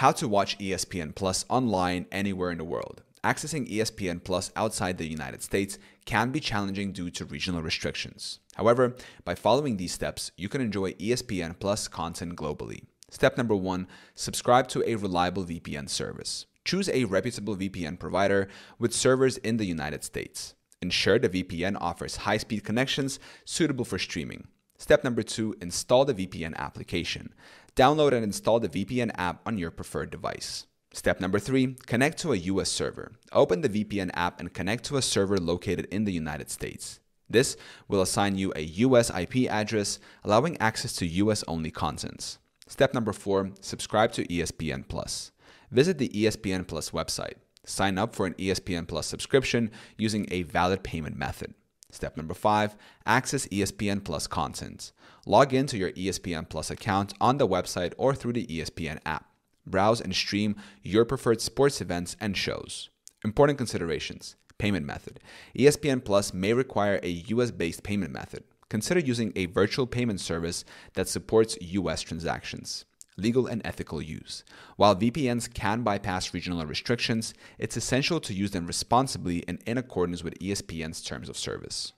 How to watch ESPN Plus online anywhere in the world. Accessing ESPN Plus outside the United States can be challenging due to regional restrictions. However, by following these steps, you can enjoy ESPN Plus content globally. Step number 1, subscribe to a reliable VPN service. Choose a reputable VPN provider with servers in the United States. Ensure the VPN offers high-speed connections suitable for streaming. Step number 2, install the VPN application. Download and install the VPN app on your preferred device. Step number 3, connect to a US server. Open the VPN app and connect to a server located in the United States. This will assign you a US IP address, allowing access to US-only contents. Step number 4, subscribe to ESPN Plus. Visit the ESPN Plus website. Sign up for an ESPN Plus subscription using a valid payment method. Step number 5, access ESPN Plus content. Log in to your ESPN Plus account on the website or through the ESPN app. Browse and stream your preferred sports events and shows. Important considerations. Payment method. ESPN Plus may require a US-based payment method. Consider using a virtual payment service that supports US transactions. Legal and ethical use. While VPNs can bypass regional restrictions, it's essential to use them responsibly and in accordance with ESPN's terms of service.